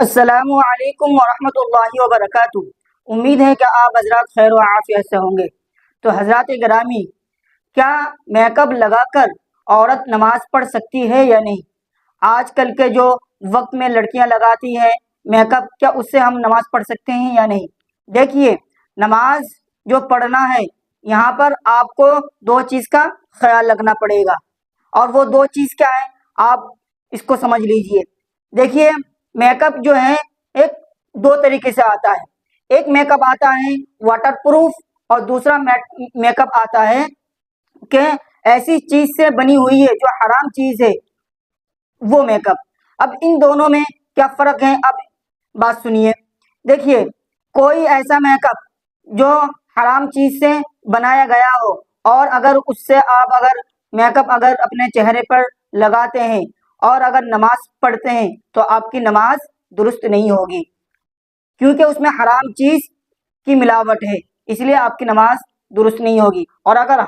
السلام علیکم ورحمۃ اللہ وبرکاتہ۔ امید ہے کہ آپ حضرات خیر و عافیت سے ہوں گے۔ تو حضرات گرامی، کیا میک اپ لگا کر عورت نماز پڑھ سکتی ہے یا نہیں؟ آج کل کے جو وقت میں لڑکیاں لگاتی ہیں میک اپ، کیا اس سے ہم نماز پڑھ سکتے ہیں یا نہیں؟ دیکھیے، نماز جو پڑھنا ہے یہاں پر آپ کو دو چیز کا خیال رکھنا پڑے گا، اور وہ دو چیز کیا ہے آپ اس کو سمجھ لیجئے۔ دیکھیے، میک اپ جو ہے ایک دو طریقے سے آتا ہے۔ ایک میک اپ آتا ہے واٹر پروف، اور دوسرا میک اپ آتا ہے کہ ایسی چیز سے بنی ہوئی ہے جو حرام چیز ہے، وہ میک اپ۔ اب ان دونوں میں کیا فرق ہے؟ اب بات سنیے۔ دیکھیے، کوئی ایسا میک اپ جو حرام چیز سے بنایا گیا ہو، اور اگر اس سے آپ میک اپ اپنے چہرے پر لگاتے ہیں اور اگر نماز پڑھتے ہیں تو آپ کی نماز درست نہیں ہوگی، کیونکہ اس میں حرام چیز کی ملاوٹ ہے، اس لیے آپ کی نماز درست نہیں ہوگی۔ اور اگر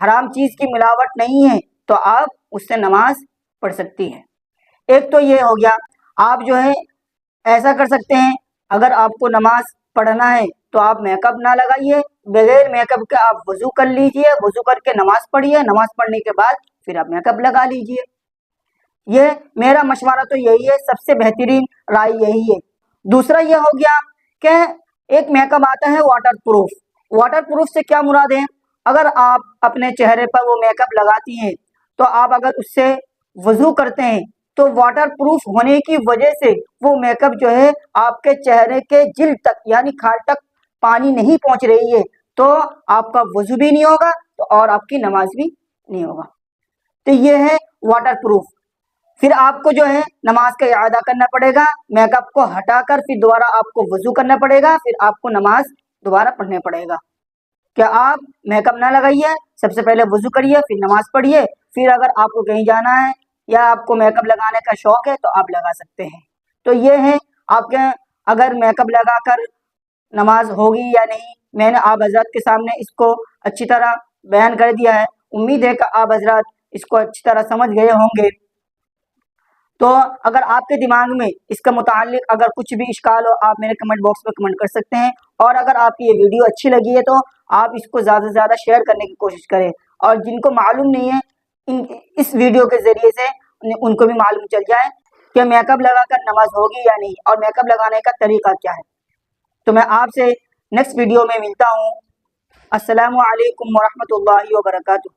حرام چیز کی ملاوٹ نہیں ہے تو آپ اس سے نماز پڑھ سکتی ہیں۔ ایک تو یہ ہو گیا، آپ جو ہے ایسا کر سکتے ہیں، اگر آپ کو نماز پڑھنا ہے تو آپ میک اپ نہ لگائیے، بغیر میک اپ کے آپ وضو کر لیجئے، وضو کر کے نماز پڑھیے، نماز پڑھنے کے بعد پھر آپ میک اپ لگا لیجئے۔ یہ میرا مشورہ تو یہی ہے، سب سے بہترین رائے یہی ہے۔ دوسرا یہ ہو گیا کہ ایک میک اپ آتا ہے واٹر پروف۔ واٹر پروف سے کیا مراد ہے؟ اگر آپ اپنے چہرے پر وہ میک اپ لگاتی ہیں تو آپ اگر اس سے وضو کرتے ہیں تو واٹر پروف ہونے کی وجہ سے وہ میک اپ جو ہے آپ کے چہرے کے جلد تک یعنی کھال تک پانی نہیں پہنچ رہی ہے، تو آپ کا وضو بھی نہیں ہوگا اور آپ کی نماز بھی نہیں ہوگا۔ تو یہ ہے واٹر پروف۔ پھر آپ کو جو ہے نماز کا اعادہ کرنا پڑے گا، میک اپ کو ہٹا کر پھر دوبارہ آپ کو وضو کرنا پڑے گا، پھر آپ کو نماز دوبارہ پڑھنا پڑے گا۔ کہ آپ میک اپ نہ لگائیے، سب سے پہلے وضو کریے، پھر نماز پڑھیے، پھر اگر آپ کو کہیں جانا ہے یا آپ کو میک اپ لگانے کا شوق ہے تو آپ لگا سکتے ہیں۔ تو یہ ہے آپ کے اگر میک اپ لگا کر نماز ہوگی یا نہیں، میں نے آپ حضرات کے سامنے اس کو اچھی طرح بیان کر دیا ہے۔ امید ہے کہ آپ حضرات اس کو اچھی طرح سمجھ گئے ہوں گے۔ تو اگر آپ کے دماغ میں اس کے متعلق اگر کچھ بھی اشکال ہو، آپ میرے کمنٹ باکس میں کمنٹ کر سکتے ہیں، اور اگر آپ کی یہ ویڈیو اچھی لگی ہے تو آپ اس کو زیادہ سے زیادہ شیئر کرنے کی کوشش کریں، اور جن کو معلوم نہیں ہے اس ویڈیو کے ذریعے سے ان کو بھی معلوم چل جائے کہ میک اپ لگا کر نماز ہوگی یا نہیں، اور میک اپ لگانے کا طریقہ کیا ہے۔ تو میں آپ سے نیکسٹ ویڈیو میں ملتا ہوں۔ السلام علیکم ورحمۃ اللہ وبرکاتہ۔